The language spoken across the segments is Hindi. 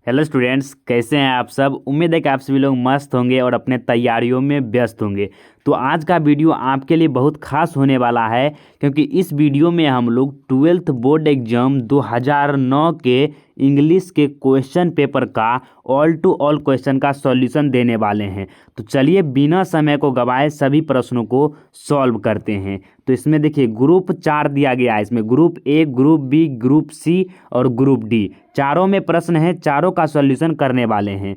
हेलो स्टूडेंट्स, कैसे हैं आप सब। उम्मीद है कि आप सभी लोग मस्त होंगे और अपने तैयारियों में व्यस्त होंगे। तो आज का वीडियो आपके लिए बहुत खास होने वाला है, क्योंकि इस वीडियो में हम लोग 12th बोर्ड एग्जाम 2009 के इंग्लिश के क्वेश्चन पेपर का ऑल टू ऑल क्वेश्चन का सॉल्यूशन देने वाले हैं। तो चलिए बिना समय को गवाए सभी प्रश्नों को सॉल्व करते हैं। तो इसमें देखिए ग्रुप 4 दिया गया है। इसमें group A, group B, group C और ग्रुप डी, चारों में प्रश्न है, चारों का सॉल्यूशन करने वाले हैं।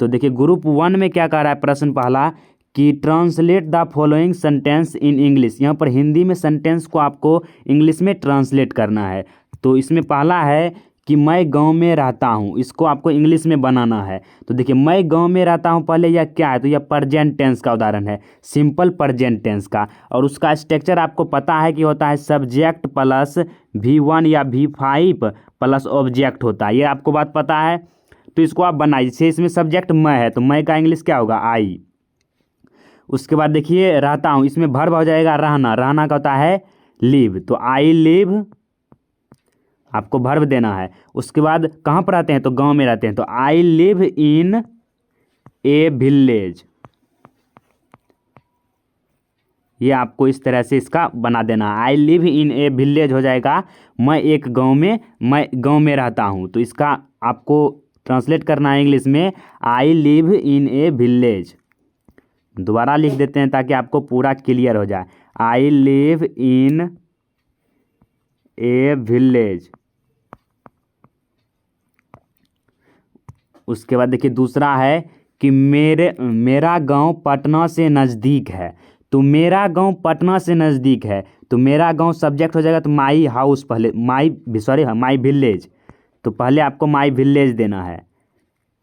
तो देखिए ग्रुप 1 में क्या कह रहा है प्रश्न पहला कि translate the following sentence in English. यहाँ पर हिंदी में सेंटेंस को आपको इंग्लिश में ट्रांसलेट करना है। तो इसमें पहला है कि मैं गांव में रहता हूँ, इसको आपको इंग्लिश में बनाना है। तो देखिए मैं गांव में रहता हूँ, पहले यह क्या है, तो यह प्रेजेंट टेंस का उदाहरण है, सिंपल प्रेजेंट टेंस का। और उसका स्ट्रक्चर आपको पता है कि होता है सब्जेक्ट प्लस V1 या V5 प्लस ऑब्जेक्ट होता है, ये आपको बात पता है। तो इसको आप बनाइए। जैसे इसमें सब्जेक्ट मैं है तो मैं का इंग्लिश क्या होगा, आई। उसके बाद देखिए रहता हूँ, इसमें वर्ब हो जाएगा रहना, रहना का होता है लिव, तो आई लिव, आपको वर्ब देना है। उसके बाद कहाँ पर रहते हैं, तो गांव में रहते हैं, तो I live in A village. ये आपको इस तरह से इसका बना देना है, I live in A village हो जाएगा मैं गांव में रहता हूँ। तो इसका आपको ट्रांसलेट करना है इंग्लिश में, I live in A village. दोबारा लिख देते हैं ताकि आपको पूरा क्लियर हो जाए, I live in A village. उसके बाद देखिए दूसरा है कि मेरा गांव पटना से नज़दीक है। तो मेरा गांव पटना से नज़दीक है, तो मेरा गांव सब्जेक्ट हो जाएगा, तो माई हाउस, पहले माई विलेज। तो पहले आपको माई विलेज देना है।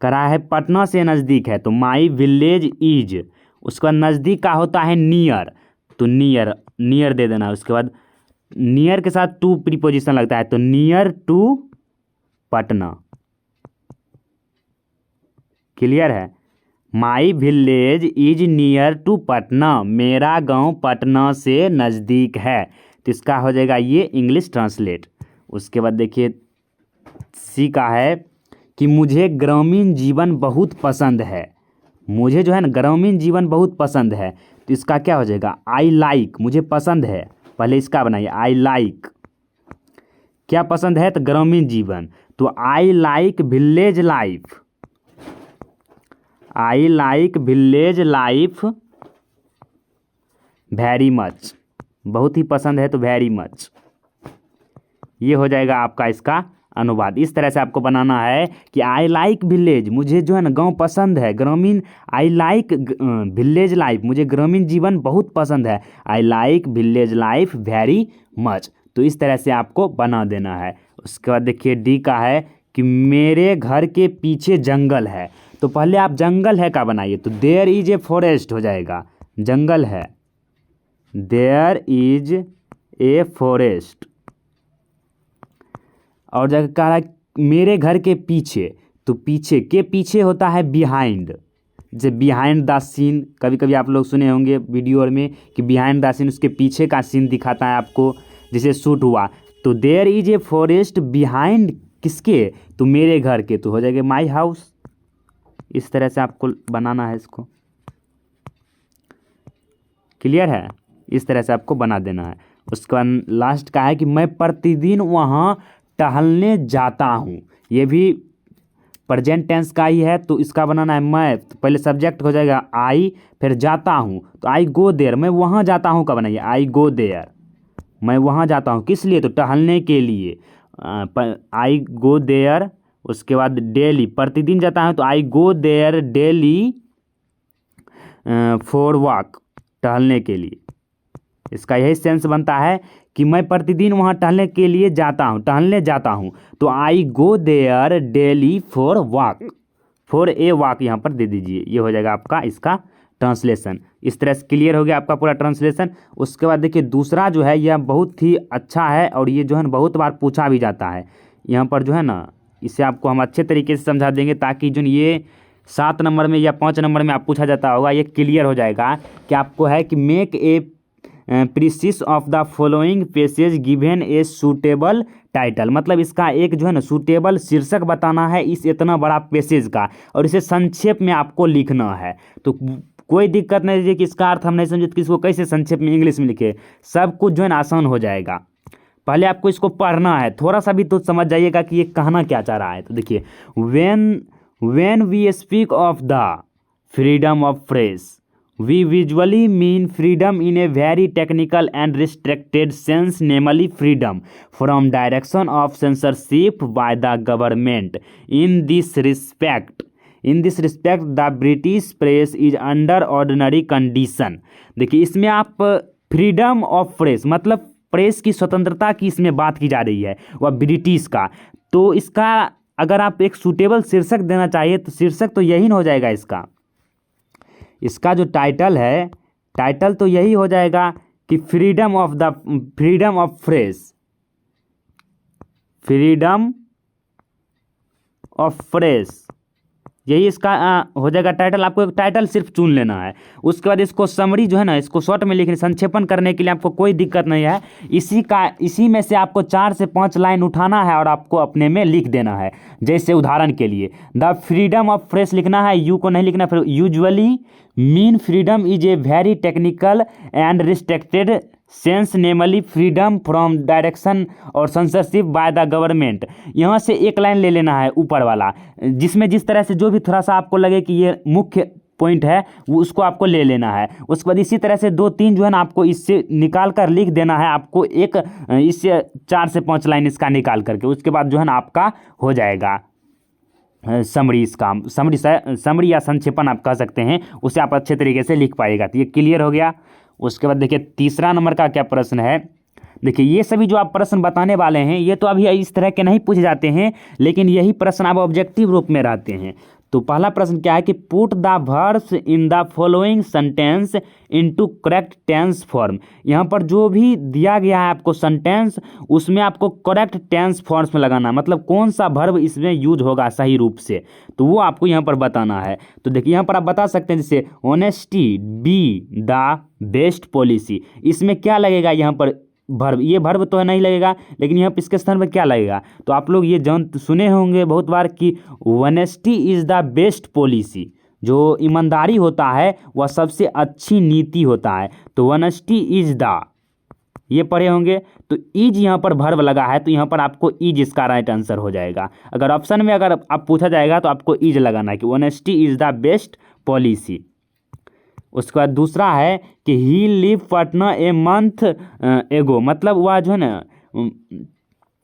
करा है पटना से नज़दीक है, तो माई विलेज इज। उसके बाद नज़दीक का होता है नियर, तो नियर दे देना है। उसके बाद नियर के साथ टू प्रीपोजिशन लगता है, तो नियर टू पटना। क्लियर है, my village is near to Patna, मेरा गांव पटना से नज़दीक है। तो इसका हो जाएगा ये इंग्लिश ट्रांसलेट। उसके बाद देखिए सी का है कि मुझे ग्रामीण जीवन बहुत पसंद है। मुझे जो है ना ग्रामीण जीवन बहुत पसंद है, तो इसका क्या हो जाएगा, आई लाइक, मुझे पसंद है। पहले इसका बनाइए, आई लाइक, क्या पसंद है, तो ग्रामीण जीवन, तो I like village life, I like village life very much, बहुत ही पसंद है तो वेरी मच। ये हो जाएगा आपका इसका अनुवाद। इस तरह से आपको बनाना है कि आई लाइक विलेज, मुझे जो है ना गांव पसंद है, ग्रामीण, आई लाइक विलेज लाइफ, मुझे ग्रामीण जीवन बहुत पसंद है, I like village life very much. तो इस तरह से आपको बना देना है। उसके बाद देखिए डी का है कि मेरे घर के पीछे जंगल है। तो पहले आप जंगल है का बनाइए, तो देयर इज ए फॉरेस्ट हो जाएगा, जंगल है, देयर इज ए फॉरेस्ट। और जगह कह रहा है मेरे घर के पीछे, तो पीछे के पीछे होता है बिहाइंड, जैसे बिहाइंड द सीन, कभी कभी आप लोग सुने होंगे वीडियो में कि बिहाइंड द सीन, उसके पीछे का सीन दिखाता है आपको, जैसे शूट हुआ। तो there is a forest behind किसके, तो मेरे घर के, तो हो जाएगा माई हाउस। इस तरह से आपको बनाना है इसको। क्लियर है, इस तरह से आपको बना देना है। उसके बाद लास्ट का है कि मैं प्रतिदिन वहाँ टहलने जाता हूँ। ये भी प्रेजेंट टेंस का ही है, तो इसका बनाना है मैं, तो पहले सब्जेक्ट हो जाएगा आई, फिर जाता हूँ, तो आई गो देयर, मैं वहाँ जाता हूँ का बनाइए, आई गो देयर, मैं वहाँ जाता हूँ किस लिए, तो टहलने के लिए, आई गो देयर। उसके बाद डेली, प्रतिदिन जाता है, तो I go there daily for walk, टहलने के लिए। इसका यही सेंस बनता है कि मैं प्रतिदिन वहाँ टहलने के लिए जाता हूँ, टहलने जाता हूँ, तो I go there daily for walk, for a walk यहाँ पर दे दीजिए। ये हो जाएगा आपका इसका ट्रांसलेशन। इस तरह से क्लियर हो गया आपका पूरा ट्रांसलेशन। उसके बाद देखिए दूसरा जो है यह बहुत ही अच्छा है, और ये जो है ना बहुत बार पूछा भी जाता है। यहाँ पर जो है ना इसे आपको हम अच्छे तरीके से समझा देंगे, ताकि जो ये 7 नंबर में या 5 नंबर में आप पूछा जाता होगा, ये क्लियर हो जाएगा कि आपको है कि make a precis of the following passage given a suitable title, मतलब इसका एक जो है ना सूटेबल शीर्षक बताना है इस इतना बड़ा पैसेज का, और इसे संक्षेप में आपको लिखना है। तो कोई दिक्कत नहीं है कि इसका अर्थ हम नहीं समझे तो इसको कैसे संक्षेप में इंग्लिश में लिखे, सब कुछ जो है ना आसान हो जाएगा। पहले आपको इसको पढ़ना है, थोड़ा सा भी तो समझ जाइएगा कि ये कहना क्या चाह रहा है। तो देखिए, when we speak of the freedom of press we usually mean freedom in a very technical and restricted sense, namely freedom from direction of censorship by the government. In this respect, the British press is under ordinary condition। देखिए, इसमें आप फ्रीडम ऑफ प्रेस मतलब प्रेस की स्वतंत्रता की इसमें बात की जा रही है, वह ब्रिटिश का। तो इसका अगर आप एक सूटेबल शीर्षक देना चाहिए तो शीर्षक तो यही हो जाएगा इसका जो टाइटल है, टाइटल तो यही हो जाएगा कि फ्रीडम ऑफ प्रेस, यही इसका हो जाएगा टाइटल। आपको एक टाइटल सिर्फ चुन लेना है, उसके बाद इसको समरी जो है ना इसको शॉर्ट में लिखने संक्षेपण करने के लिए आपको कोई दिक्कत नहीं है। इसी में से आपको 4 से 5 लाइन उठाना है और आपको अपने में लिख देना है। जैसे उदाहरण के लिए द फ्रीडम ऑफ प्रेस लिखना है, यू को नहीं लिखना। फिर usually mean freedom is a very technical and restricted sense, namely freedom from direction और सेंसरशिप बाय द गवर्नमेंट। यहाँ से एक लाइन ले लेना है ऊपर वाला, जिसमें जिस तरह से जो भी थोड़ा सा आपको लगे कि ये मुख्य पॉइंट है वो उसको आपको ले लेना है। उसके बाद इसी तरह से 2-3 जो है ना आपको इससे निकाल कर लिख देना है। आपको एक इससे 4 से 5 लाइन इसका निकाल करके उसके बाद जो है ना आपका हो जाएगा समरी। इसका समरी या संक्षेपण आप कह सकते हैं, उसे आप अच्छे तरीके से लिख पाएगा। तो ये क्लियर हो गया। उसके बाद देखिए तीसरा नंबर का क्या प्रश्न है। देखिए, ये सभी जो आप प्रश्न बताने वाले हैं ये तो अभी इस तरह के नहीं पूछे जाते हैं, लेकिन यही प्रश्न आप ऑब्जेक्टिव रूप में रहते हैं। तो पहला प्रश्न क्या है कि put the verbs in the following sentence into correct tense form. यहाँ पर जो भी दिया गया है आपको सेंटेंस, उसमें आपको करेक्ट टेंस फॉर्म्स में लगाना है, मतलब कौन सा वर्ब इसमें यूज होगा सही रूप से, तो वो आपको यहाँ पर बताना है। तो देखिए, यहाँ पर आप बता सकते हैं जैसे honesty be the best policy, इसमें क्या लगेगा यहाँ पर वर्ब, ये वर्ब तो है नहीं लगेगा, लेकिन यहाँ पर इसके स्थान पर क्या लगेगा। तो आप लोग ये सुने होंगे बहुत बार कि honesty is the best policy, जो ईमानदारी होता है वह सबसे अच्छी नीति होता है। तो ऑनेस्टी इज़ द, ये पढ़े होंगे। तो इज यहाँ पर वर्ब लगा है, तो यहाँ पर आपको इज इसका राइट आंसर हो जाएगा। अगर ऑप्शन में अगर आप पूछा जाएगा तो आपको इज लगाना है कि honesty is the best policy. उसके बाद दूसरा है कि he live Patna a month एगो, मतलब वह जो है ना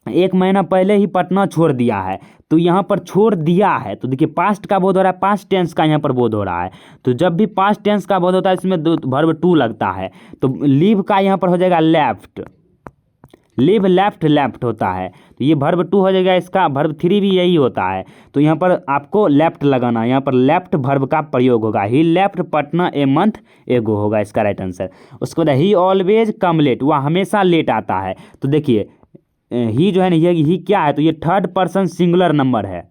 1 महीना पहले ही पटना छोड़ दिया है। तो यहाँ पर छोड़ दिया है, तो देखिए पास्ट का बोध हो रहा है, पास्ट टेंस का यहाँ पर बोध हो रहा है। तो जब भी पास्ट टेंस का बोध होता है इसमें वर्ब टू लगता है। तो लिव का यहाँ पर हो जाएगा लेफ्ट, लिव लेफ्ट होता है, तो ये वर्ब टू हो जाएगा। इसका वर्ब 3 भी यही होता है, तो यहाँ पर आपको लेफ्ट लगाना है, यहाँ पर लेफ्ट वर्ब का प्रयोग होगा। ही लेफ्ट पटना ए मंथ एगो होगा इसका राइट आंसर। उसके बाद ही ऑलवेज कम लेट, वह हमेशा लेट आता है। तो देखिए ही जो है ना ये ही क्या है, तो ये 3rd पर्सन सिंगुलर नंबर है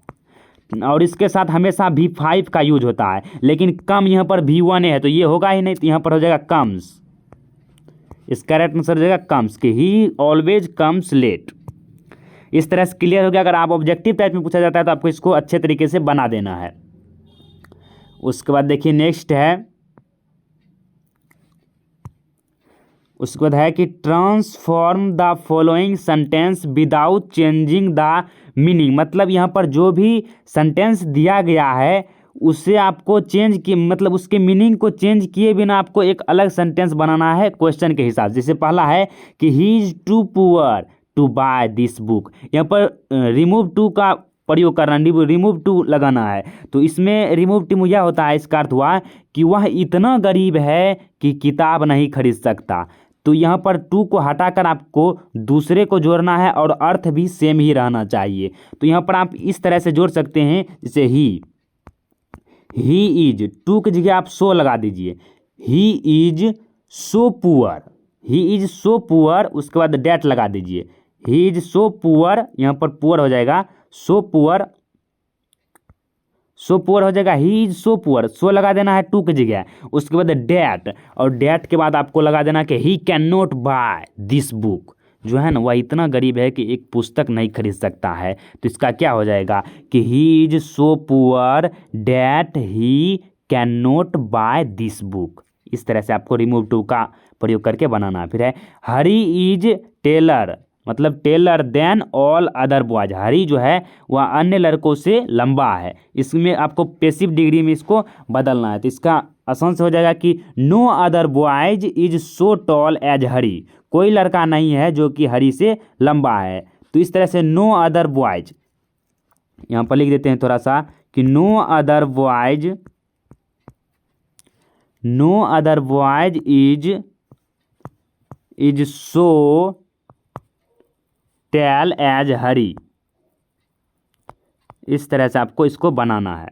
और इसके साथ हमेशा V5 का यूज होता है, लेकिन कम यहाँ पर V1 है तो ये होगा ही नहीं, तो यहाँ पर हो जाएगा कम्स। इसका राइट आंसर हो जाएगा कम्स, कि ही ऑलवेज कम्स लेट। इस तरह से क्लियर हो गया। अगर आप ऑब्जेक्टिव टाइप में पूछा जाता है तो आपको इसको अच्छे तरीके से बना देना है। उसके बाद देखिए नेक्स्ट है, उसके बाद है कि transform the following sentence without changing the meaning, मतलब यहाँ पर जो भी सेंटेंस दिया गया है उससे आपको चेंज किए, मतलब उसके मीनिंग को चेंज किए बिना आपको एक अलग सेंटेंस बनाना है क्वेश्चन के हिसाब से। जैसे पहला है कि he is too poor to buy this book, यहाँ पर रिमूव टू का प्रयोग करना, रिमूव टू लगाना है। तो इसमें रिमूव टू यह होता है, इसका अर्थ हुआ कि वह इतना गरीब है कि किताब नहीं खरीद सकता। तो यहाँ पर टू को हटाकर आपको दूसरे को जोड़ना है और अर्थ भी सेम ही रहना चाहिए। तो यहाँ पर आप इस तरह से जोड़ सकते हैं, जैसे ही इज, टू की जगह आप सो लगा दीजिए, ही is so poor, he is so poor, उसके बाद डेट लगा दीजिए, ही इज सो पुअर, यहाँ पर पुअर हो जाएगा सो पुअर, सो पुअर हो जाएगा ही इज सो पुअर, सो लगा देना है टू की जगह। उसके बाद डेट, और डेट के बाद आपको लगा देना कि he can not buy this book, जो है ना वह इतना गरीब है कि एक पुस्तक नहीं खरीद सकता है। तो इसका क्या हो जाएगा कि he is so poor that he can not buy this book. इस तरह से आपको रिमूव टू का प्रयोग करके बनाना है। फिर है हरी इज टेलर, मतलब taller than all other boys. Hari जो है वह अन्य लड़कों से लंबा है। इसमें आपको पैसिव डिग्री में इसको बदलना है। तो इसका आसान से हो जाएगा कि no other boys is so tall as Hari. कोई लड़का नहीं है जो कि हरी से लंबा है। तो इस तरह से नो अदर बॉयज यहाँ पर लिख देते हैं थोड़ा सा कि no other boys is so tall as Hari. इस तरह से आपको इसको बनाना है।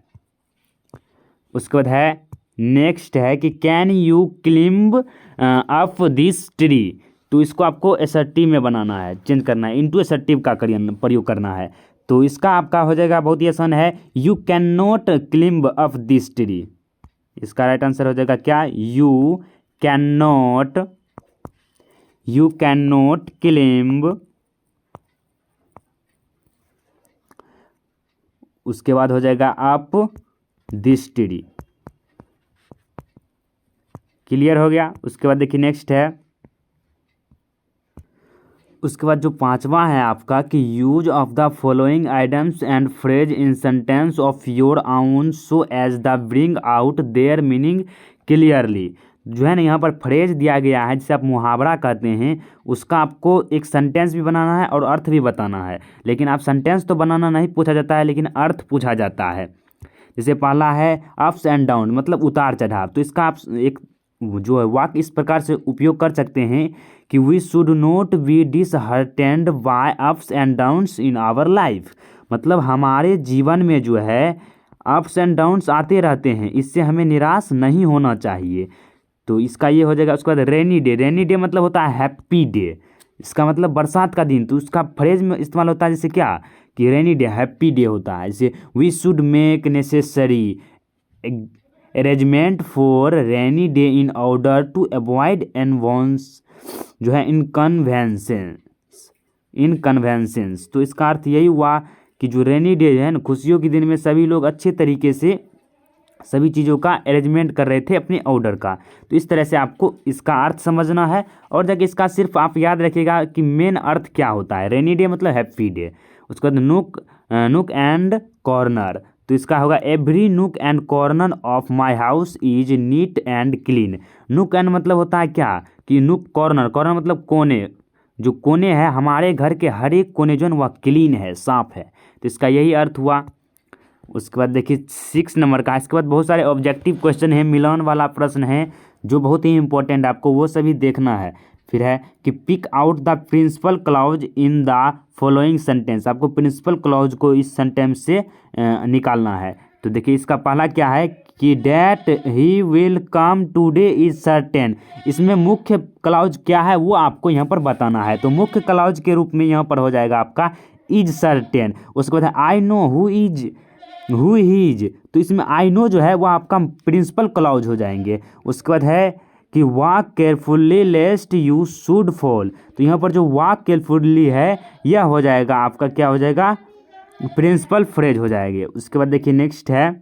उसके बाद है नेक्स्ट है कि can you climb up this tree. तो इसको आपको एसर्टिव में बनाना है, चेंज करना है, इनटू एसर्टिव का प्रयोग करना है। तो इसका आपका हो जाएगा बहुत ही आसान है, you can not climb up this tree. इसका राइट आंसर हो जाएगा क्या, यू कैन नॉट क्लिम्ब। उसके बाद हो जाएगा अप दिस ट्री। क्लियर हो गया। उसके बाद देखिए नेक्स्ट है, उसके बाद जो पांचवा है आपका कि use of the following items and phrase in sentence of your own so as the bring out their meaning clearly. जो है ना यहाँ पर फ्रेज दिया गया है जिसे आप मुहावरा कहते हैं, उसका आपको एक सेंटेंस भी बनाना है और अर्थ भी बताना है। लेकिन आप सेंटेंस तो बनाना नहीं पूछा जाता है, लेकिन अर्थ पूछा जाता है। जैसे पहला है अप्स एंड डाउन, मतलब उतार चढ़ाव। तो इसका आप एक जो है वाक्य इस प्रकार से उपयोग कर सकते हैं कि we should not be disheartened by ups and downs in our life. मतलब हमारे जीवन में जो है अप्स एंड डाउन्स आते रहते हैं, इससे हमें निराश नहीं होना चाहिए। तो इसका ये हो जाएगा। उसके बाद रेनी डे, रेनी डे मतलब होता है हैप्पी डे। इसका मतलब बरसात का दिन। तो उसका फ्रेज में इस्तेमाल होता है जैसे क्या कि रेनी डे हैप्पी डे होता है। जैसे we should make necessary arrangement for rainy day in order to avoid जो है इनकन्वेंसेंस। तो इसका अर्थ यही हुआ कि जो रेनी डे है ना, खुशियों के दिन में सभी लोग अच्छे तरीके से सभी चीज़ों का अरेंजमेंट कर रहे थे अपने ऑर्डर का। तो इस तरह से आपको इसका अर्थ समझना है। और जब इसका सिर्फ आप याद रखिएगा कि मेन अर्थ क्या होता है। रेनी डे मतलब हैप्पी डे। उसके बाद नुक एंड कॉर्नर। तो इसका होगा एवरी नुक and corner of my house is neat and clean. नुक एंड मतलब होता है क्या कि नुक कॉर्नर, कॉर्नर मतलब कोने। जो कोने हैं हमारे घर के हर एक कोने जो है वह क्लीन है, साफ है। तो इसका यही अर्थ हुआ। उसके बाद देखिए 6 नंबर का, इसके बाद बहुत सारे ऑब्जेक्टिव क्वेश्चन है, मिलान वाला प्रश्न है जो बहुत ही इंपॉर्टेंट, आपको वो सभी देखना है। फिर है कि pick out the principal clause in the following sentence. आपको प्रिंसिपल क्लॉज को इस सेंटेंस से निकालना है। तो देखिए इसका पहला क्या है कि that he will come today is certain. इसमें मुख्य क्लॉज क्या है वो आपको यहाँ पर बताना है। तो मुख्य क्लॉज के रूप में यहाँ पर हो जाएगा आपका इज सर्टेन। उसके बाद I know who he is. तो इसमें आई नो जो है वो आपका प्रिंसिपल क्लॉज हो जाएंगे। उसके बाद है कि walk carefully लेस्ट you should fall. तो यहाँ पर जो वॉक केयरफुली है यह हो जाएगा आपका क्या हो जाएगा, प्रिंसिपल फ्रेज हो जाएंगे। उसके बाद देखिए नेक्स्ट है,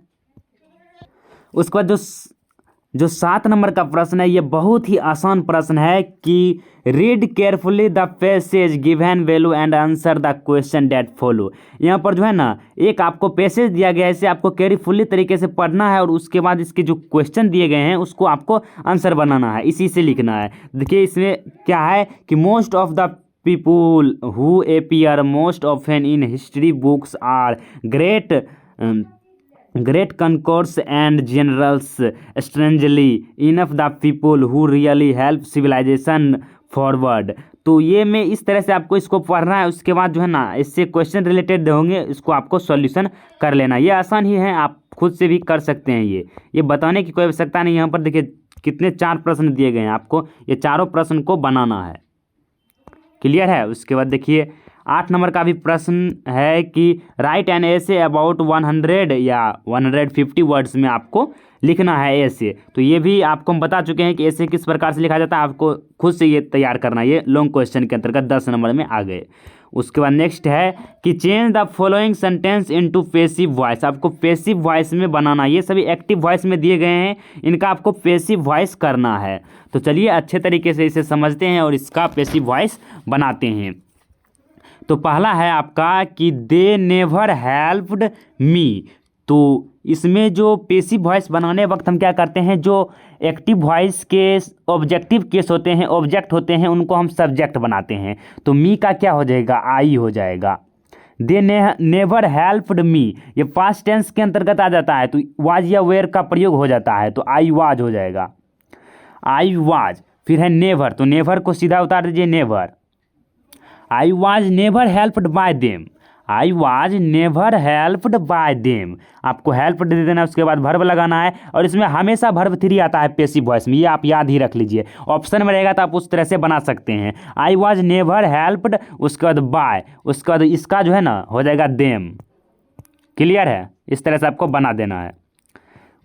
उसके बाद जो 7 नंबर का प्रश्न है ये बहुत ही आसान प्रश्न है कि read carefully the passage given value and answer the question that follow. यहाँ पर जो है ना एक आपको पैसेज दिया गया है, इसे आपको केयरफुली तरीके से पढ़ना है और उसके बाद इसके जो क्वेश्चन दिए गए हैं उसको आपको आंसर बनाना है, इसी से लिखना है। देखिए इसमें क्या है कि most of the people who appear most often in history books are great conquerors and generals, strangely enough the people who really help civilization forward। तो ये में इस तरह से आपको इसको पढ़ना है। उसके बाद जो है ना इससे क्वेश्चन रिलेटेड होंगे, इसको आपको सॉल्यूशन कर लेना। ये आसान ही है, आप खुद से भी कर सकते हैं। ये बताने की कोई आवश्यकता नहीं। यहाँ पर देखिए कितने 4 प्रश्न दिए गए हैं, आपको ये चारों प्रश्न को बनाना है। क्लियर है। उसके बाद देखिए 8 नंबर का भी प्रश्न है कि राइट एन एसे अबाउट 100 या 150 वर्ड्स में आपको लिखना है ऐसे। तो ये भी आपको हम बता चुके हैं कि ऐसे किस प्रकार से लिखा जाता है, आपको खुद से ये तैयार करना है। ये लॉन्ग क्वेश्चन के अंतर्गत 10 नंबर में आ गए। उसके बाद नेक्स्ट है कि change the following sentence into passive voice. आपको पैसिव वॉइस में बनाना, ये सभी एक्टिव वॉइस में दिए गए हैं, इनका आपको पैसिव वॉइस करना है। तो चलिए अच्छे तरीके से इसे समझते हैं और इसका पैसिव वॉइस बनाते हैं। तो पहला है आपका कि दे नेवर हेल्प्ड मी। तो इसमें जो पैसिव वॉइस बनाने वक्त हम क्या करते हैं, जो एक्टिव वॉइस के ऑब्जेक्टिव केस होते हैं, ऑब्जेक्ट होते हैं, उनको हम सब्जेक्ट बनाते हैं। तो मी का क्या हो जाएगा, आई हो जाएगा। दे नेवर हेल्प्ड मी, ये पास्ट टेंस के अंतर्गत आ जाता है, तो वाज या वेयर का प्रयोग हो जाता है, तो आई वाज हो जाएगा, आई वाज। फिर है नेवर, तो नेवर को सीधा उतार दीजिए, never. I was never helped bye them, I was never helped bye them. आपको हेल्प दे देना, उसके बाद वर्ब लगाना है, और इसमें हमेशा वर्ब 3 आता है पैसिव वॉइस में, ये आप याद ही रख लीजिए। ऑप्शन में रहेगा तो आप उस तरह से बना सकते हैं। आई वाज नेवर हेल्प्ड, उसके बाद बाय, उसके बाद इसका जो है ना हो जाएगा देम। क्लियर है, इस तरह से आपको बना देना है।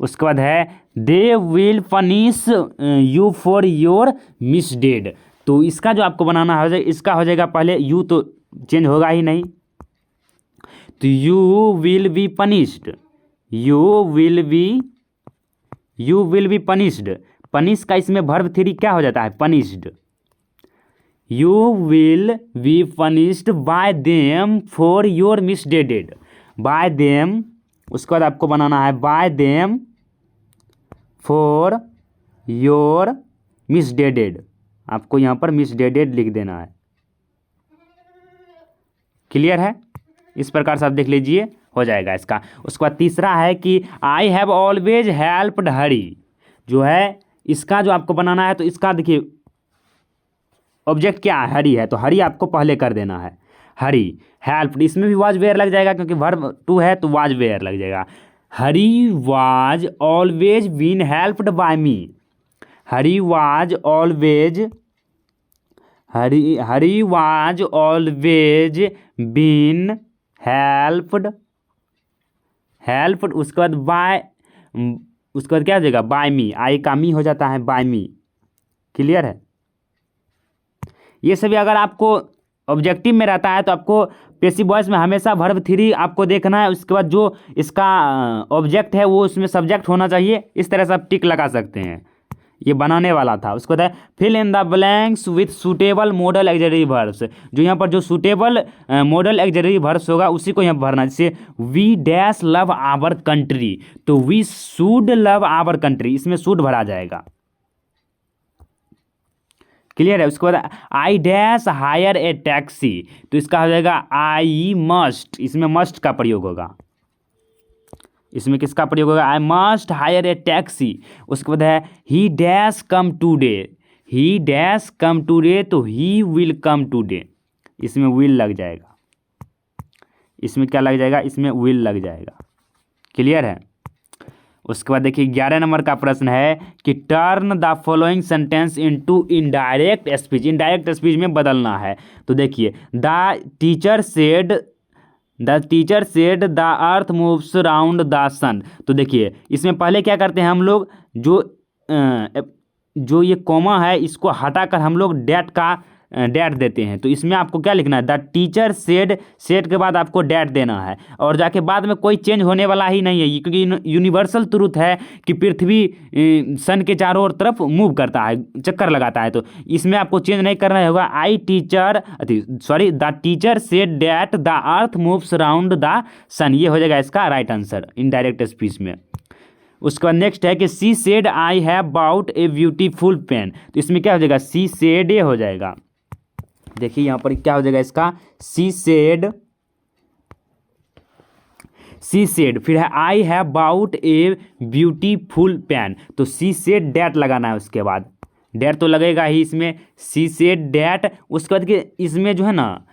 उसके बाद है they will punish you for your misdeed. तो इसका जो आपको बनाना है, इसका हो जाएगा पहले यू, तो चेंज होगा ही नहीं, तो you will be punished, you will be punished. Punish का इसमें वर्ब 3 क्या हो जाता है, punished. You will be punished by them for your misdeeded, by them. उसके बाद आपको बनाना है by them for your misdeeded. आपको यहाँ पर मिसडेडेड लिख देना है। क्लियर है, इस प्रकार से आप देख लीजिए, हो जाएगा इसका। उसके बाद तीसरा है कि आई हैव ऑलवेज हेल्प्ड हरी, जो है इसका जो आपको बनाना है, तो इसका देखिए ऑब्जेक्ट क्या है, हरी है, तो हरी आपको पहले कर देना है, हरी हेल्प्ड। इसमें भी वाज वेयर लग जाएगा, क्योंकि वर्ब 2 है तो वाज वेयर लग जाएगा। Hari was always been helped by me, Hari was always, Hari was always been helped, उसके बाद बाय, उसके बाद क्या हो जाएगा, बाय मी, आई का मी हो जाता है, बाय मी। क्लियर है, ये सभी अगर आपको ऑब्जेक्टिव में रहता है तो आपको पैसिव वॉइस में हमेशा वर्ब 3 आपको देखना है। उसके बाद जो इसका ऑब्जेक्ट है वो उसमें सब्जेक्ट होना चाहिए। इस तरह से आप टिक लगा सकते हैं, ये बनाने वाला था। उसको बाद fill in the blanks with suitable modal exclamatory verbs, जो यहाँ पर जो सूटेबल मॉडल एक्सक्लेमेटरी वर्ब्स होगा उसी को यहाँ भरना। जैसे we dash love our country, तो we should love our country, इसमें शुड भरा जाएगा। क्लियर है। उसके बाद I dash hire a taxi, तो इसका हो जाएगा आई मस्ट, इसमें मस्ट का प्रयोग होगा। इसमें किसका प्रयोग होगा, I must higher a taxi. उसके बाद है ही डैश कम टूडे, ही डैश कम टूडे, तो ही विल कम टूडे, इसमें विल लग जाएगा। इसमें क्या लग जाएगा, इसमें विल लग जाएगा। क्लियर है। उसके बाद देखिए 11 नंबर का प्रश्न है कि turn the following sentence into indirect speech, indirect speech में बदलना है। तो देखिए the teacher said the earth moves round the sun. तो देखिए इसमें पहले क्या करते हैं हम लोग, जो ये कॉमा है इसको हटाकर हम लोग डैट देते हैं। तो इसमें आपको क्या लिखना है, द टीचर सेड के बाद आपको डैट देना है, और जाके बाद में कोई चेंज होने वाला ही नहीं है, क्योंकि यूनिवर्सल ट्रूथ है कि पृथ्वी सन के चारों ओर तरफ मूव करता है, चक्कर लगाता है। तो इसमें आपको चेंज नहीं करना होगा। The teacher said that the earth moves round the sun, ये हो जाएगा इसका राइट आंसर इनडायरेक्ट स्पीच में। उसके बाद नेक्स्ट है कि she said I have bought a beautiful pen, तो इसमें क्या हो जाएगा, सी सेड ये हो जाएगा। देखिए यहाँ पर क्या हो जाएगा इसका, सी सेड, फिर है I have bought a beautiful pen, तो सी सेड डैट लगाना है। उसके बाद डैट तो लगेगा ही इसमें, सी सेड डैट। उसके बाद इसमें जो है ना,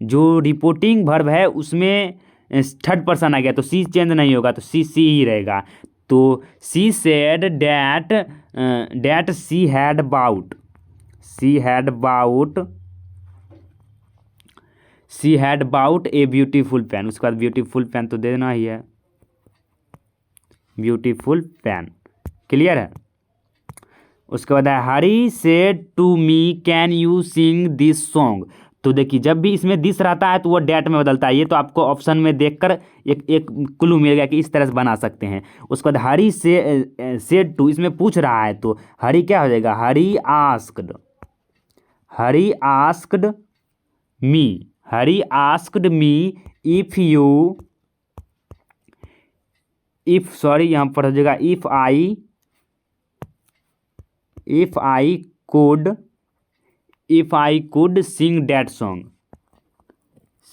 जो रिपोर्टिंग वर्ब है उसमें थर्ड पर्सन आ गया, तो सी चेंज नहीं होगा, तो सी ही रहेगा। तो she said that she had bought she had bought a beautiful pen, उसके बाद ब्यूटीफुल पेन तो देना ही है, ब्यूटीफुल पेन, क्लियर है। उसके बाद है Hari said to me can you sing this song. तो देखिए जब भी इसमें दिस रहता है तो वो डेट में बदलता है, ये तो आपको ऑप्शन में देखकर एक एक क्लू मिल गया कि इस तरह से बना सकते हैं। उसके बाद हरी से सेड टू, इसमें पूछ रहा है तो हरी क्या हो जाएगा, Hari asked, Hari asked me, Hari asked me if you, if sorry यहाँ पर हो जाएगा if I could sing that song,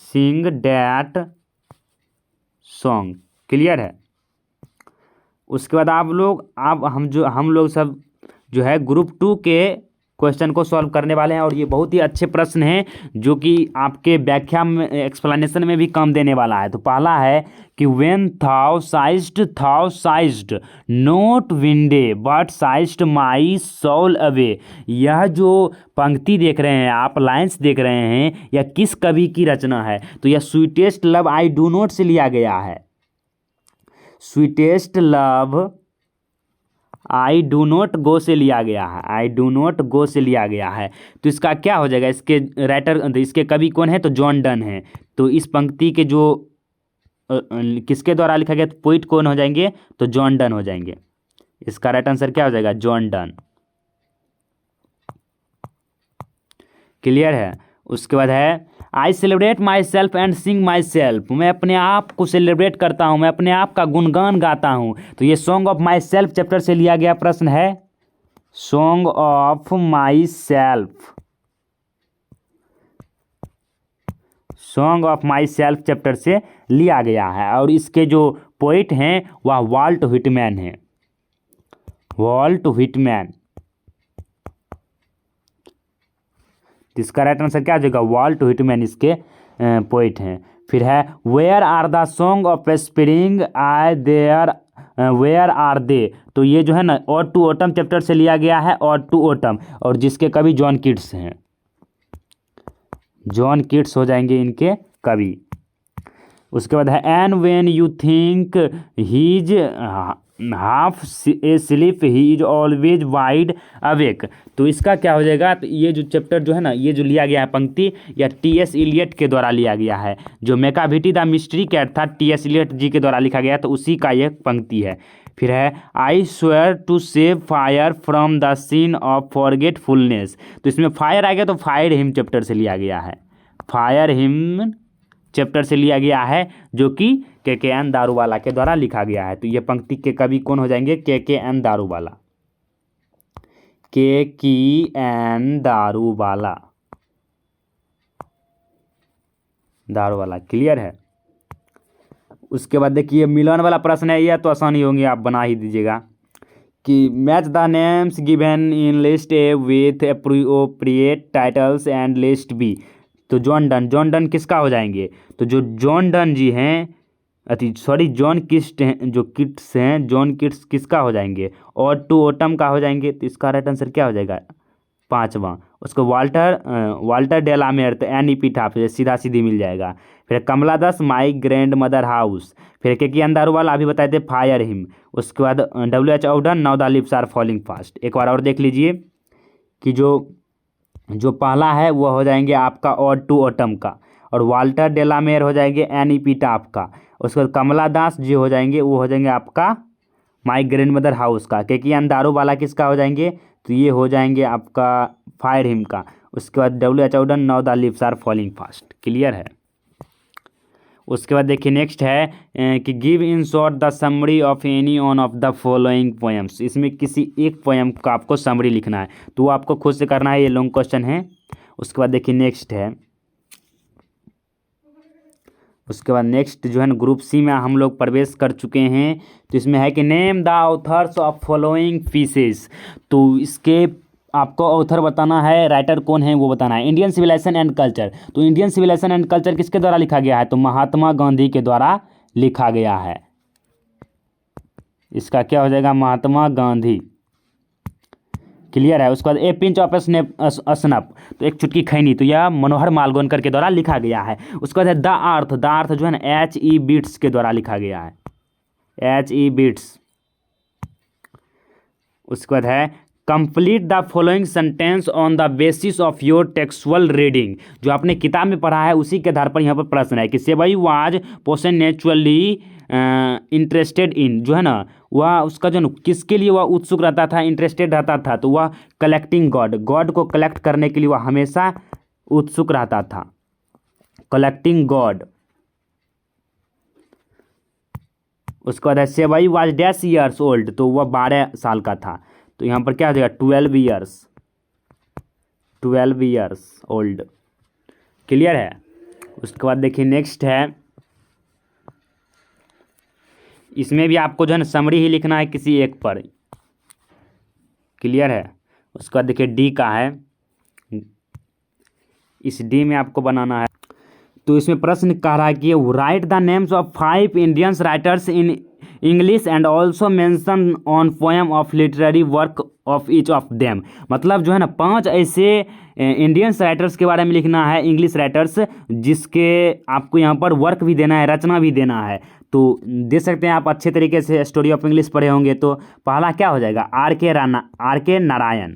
sing that song, clear है। उसके बाद हम लोग सब जो है ग्रुप 2 के क्वेश्चन को सॉल्व करने वाले हैं, और ये बहुत ही अच्छे प्रश्न हैं जो कि आपके व्याख्या में एक्सप्लेनेशन में भी काम देने वाला है। तो पहला है कि व्हेन थाउ साइज्ड नोट विंडे but sized my soul away. यह जो पंक्ति देख रहे हैं आप, लाइन्स देख रहे हैं, यह किस कवि की रचना है? तो यह sweetest love I do not से लिया गया है, sweetest love I do not go से लिया गया है, आई डू नॉट गो से लिया गया है। तो इसका क्या हो जाएगा, इसके राइटर, इसके कवि कौन है? तो जॉन डन है। तो इस पंक्ति के जो किसके द्वारा लिखा गया, तो पोइट कौन हो जाएंगे? तो जॉन डन हो जाएंगे। इसका राइट आंसर क्या हो जाएगा? जॉन डन, क्लियर है। उसके बाद है I celebrate my self and Singh my self, मैं अपने आप को सेलिब्रेट करता हूँ, मैं अपने आप का गुणगान गाता हूँ। तो ये song of my self chapter से लिया गया प्रश्न है, song of my self, song of my self chapter से लिया गया है। और इसके जो पोइट हैं वह वाल्ट व्हिटमैन है, वाल्ट व्हिटमैन। इसका राइट आंसर क्या हो जाएगा? वाल्ट व्हिटमैन इसके पोइट हैं। फिर है where are the song of spring ay there where are they. तो ये जो है ना ऑड टू ऑटम चैप्टर से लिया गया है, ऑड टू ऑटम, और जिसके कवि जॉन कीट्स हैं, जॉन कीट्स हो जाएंगे इनके कवि। उसके बाद है and when you think he's half asleep he is always wide awake. तो इसका क्या हो जाएगा? तो ये जो चैप्टर जो है ना, ये जो लिया गया है पंक्ति, या टी.एस. इलियट के द्वारा लिया गया है। जो मैकाविटी द मिस्ट्री कैट था, टी.एस. इलियट जी के द्वारा लिखा गया, तो उसी का यह पंक्ति है। फिर है I swear to save fire from the scene of forgetfulness. तो इसमें फायर आ गया, तो फायर हिम चैप्टर से लिया गया है, फायर हिम चैप्टर से लिया गया है, जो कि के.एन. दारूवाला के द्वारा लिखा गया है। तो ये पंक्ति के कवि कौन हो जाएंगे? K. N.. Daruwalla, K. N.. Daruwalla, Daruwalla, clear है। उसके बाद देखिए मिलन वाला प्रश्न है, यह तो आसानी होंगे, आप बना ही दीजिएगा कि match the names given in list A with appropriate titles and list B. तो जॉन डन, जॉन डन किसका हो जाएंगे? तो जो जॉन डन जी हैं, जॉन किस्ट हैं, जो किट्स हैं, जॉन किट्स किसका हो जाएंगे? ऑड टू ऑटम का हो जाएंगे। तो इसका राइट आंसर क्या हो जाएगा? 5वां। उसको वाल्टर डेलामेर, तो एन ई पीठाप सीधा सीधी मिल जाएगा। फिर Kamala Das my grandmother house. फिर के.एन. दारूवाला अभी बताए थे फायर हिम। उसके बाद W.H. Auden now the lips are falling fast. एक बार और देख लीजिए कि जो पहला है वो हो जाएंगे आपका ऑड टू ऑटम का, और वाल्टर डेलामेर हो जाएंगे एन ई पीठाप का। उसके बाद कमला दास जी हो जाएंगे, वो हो जाएंगे आपका माई ग्रैंड मदर हाउस का। के.एन. दारूवाला किसका हो जाएंगे? तो ये हो जाएंगे आपका फायर हिम का। उसके बाद W.H. Auden now the lips are falling fast, clear है। उसके बाद देखिए नेक्स्ट है कि give in short the summary of any one of the following poems. इसमें किसी एक पोएम का आपको समरी लिखना है, तो वो आपको खुद से करना है, ये लॉन्ग क्वेश्चन है। उसके बाद देखिए नेक्स्ट है, उसके बाद नेक्स्ट जो है ना ग्रुप सी में हम लोग प्रवेश कर चुके हैं। तो इसमें है कि name the author's of following pieces. तो इसके आपको ऑथर बताना है, राइटर कौन है वो बताना है। Indian civilisation and culture. तो इंडियन सिविलाइजेशन एंड कल्चर किसके द्वारा लिखा गया है? तो महात्मा गांधी के द्वारा लिखा गया है। इसका क्या हो जाएगा? महात्मा गांधी, क्लियर है। उसके बाद ए पिंच ऑफ स्नफ, तो एक चुटकी खैनी, तो यह मनोहर मालगोनकर के द्वारा लिखा गया है। उसके बाद है द अर्थ जो है ना H.E. बीट्स के द्वारा लिखा गया है, H.E. बीट्स। उसके बाद है complete the following sentence on the basis of your textual reading, जो आपने किताब में पढ़ा है उसी के आधार पर यहाँ पर प्रश्न है कि सेबई वाज पोसन नेचुरली इंटरेस्टेड इन, जो है ना वह उसका जो किसके लिए वह उत्सुक रहता था, इंटरेस्टेड रहता था, तो वह कलेक्टिंग गॉड को कलेक्ट करने के लिए वह हमेशा उत्सुक रहता था, कलेक्टिंग गॉड। उसके बाद है सेबई वाज डैश ईयर्स ओल्ड, तो वह 12 साल का था, तो यहाँ पर क्या हो जाएगा 12 ईयर्स ओल्ड। क्लियर है। उसके बाद देखिए नेक्स्ट है, इसमें भी आपको जो है ना समरी ही लिखना है किसी एक पर। क्लियर है। उसके बाद देखिए डी का है, इस डी में आपको बनाना है, तो इसमें प्रश्न कह रहा है कि right the names of 5 Indians writers in English and also mention on poem of literary work of each of them. मतलब जो है ना 5 ऐसे इंडियंस राइटर्स के बारे में लिखना है, इंग्लिश राइटर्स, जिसके आपको यहाँ पर वर्क भी देना है, रचना भी देना है। तो दे सकते हैं आप अच्छे तरीके से स्टोरी ऑफ इंग्लिश पढ़े होंगे। तो पहला क्या हो जाएगा आर के नारायण।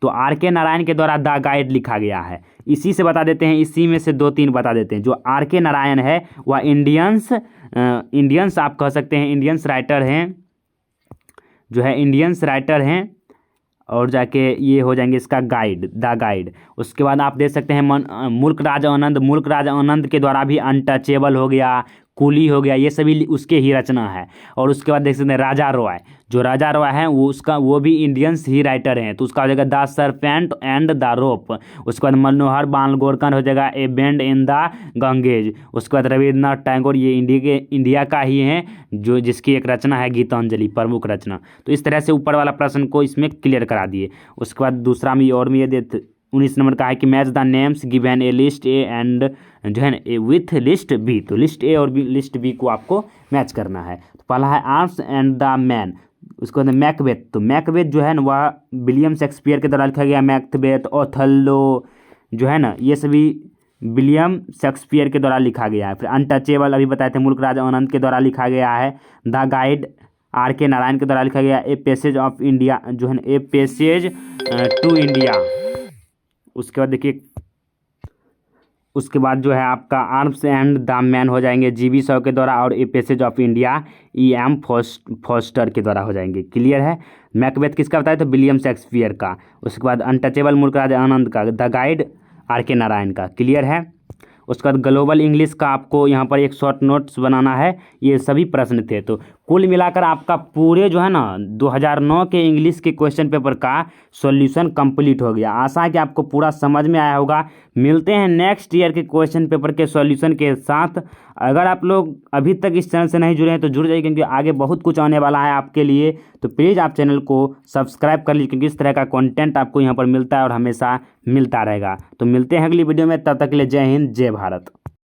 तो आर के नारायण के द्वारा द गाइड लिखा गया है। इसी से बता देते हैं, इसी में से 2-3 बता देते हैं। जो आर के नारायण है वह इंडियंस आप कह सकते हैं, इंडियंस राइटर हैं, जो है इंडियंस राइटर हैं, और जाके ये हो जाएंगे इसका गाइड, द गाइड। उसके बाद आप देख सकते हैं मुल्क राज आनंद के द्वारा भी अनटचेबल हो गया, कूली हो गया, ये सभी उसके ही रचना है। और उसके बाद देख सकते हैं राजा रॉय, जो राजा रॉय हैं वो भी इंडियंस ही राइटर हैं, तो उसका हो जाएगा the serpent and the rope. उसके बाद मनोहर मालगोनकर हो जाएगा ए बेंड इन द गंगेज। उसके बाद रविन्द्रनाथ टैगोर, ये इंडिया का ही हैं, जो जिसकी एक रचना है गीतांजलि, प्रमुख रचना। तो इस तरह से ऊपर वाला प्रश्न को इसमें क्लियर करा दिए। उसके बाद दूसरा में और में ये 19 नंबर का है कि match the names given A list A and जो है ना विथ लिस्ट बी। तो लिस्ट ए और लिस्ट बी को आपको मैच करना है। तो पहला है आर्म्स एंड द मैन। उसके बाद मैकबेथ, तो मैकबेथ जो है ना वह विलियम शेक्सपियर के द्वारा लिखा गया। मैकबेथ, ओथेलो जो है ना ये सभी विलियम शेक्सपियर के द्वारा लिखा गया है। फिर अनटचेबल अभी बताए थे मुल्क राज आनंद के द्वारा लिखा गया है। द गाइड आर के नारायण के द्वारा लिखा गया। ए पैसेज ऑफ इंडिया जो है ना ए पैसेज टू इंडिया। उसके बाद देखिए उसके बाद जो है आपका आर्म्स एंड द मैन हो जाएंगे GB शॉ के द्वारा, और a passage of India EM foster के द्वारा हो जाएंगे। क्लियर है। मैकबेथ किसका बताया तो विलियम शेक्सपियर का। उसके बाद अनटचेबल मुल्क राज आनंद का, द गाइड आर के नारायण का। क्लियर है। उसके बाद ग्लोबल इंग्लिश का आपको यहाँ पर एक शॉर्ट नोट्स बनाना है। ये सभी प्रश्न थे। तो कुल मिलाकर आपका पूरे जो है ना 2009 के इंग्लिश के क्वेश्चन पेपर का सॉल्यूशन कंप्लीट हो गया। आशा है कि आपको पूरा समझ में आया होगा। मिलते हैं नेक्स्ट ईयर के क्वेश्चन पेपर के सॉल्यूशन के साथ। अगर आप लोग अभी तक इस चैनल से नहीं जुड़े हैं तो जुड़ जाइए, क्योंकि आगे बहुत कुछ आने वाला है आपके लिए। तो प्लीज़ आप चैनल को सब्सक्राइब कर लीजिए, क्योंकि इस तरह का कंटेंट आपको यहाँ पर मिलता है और हमेशा मिलता रहेगा। तो मिलते हैं अगली वीडियो में, तब तक के लिए जय हिंद, जय भारत।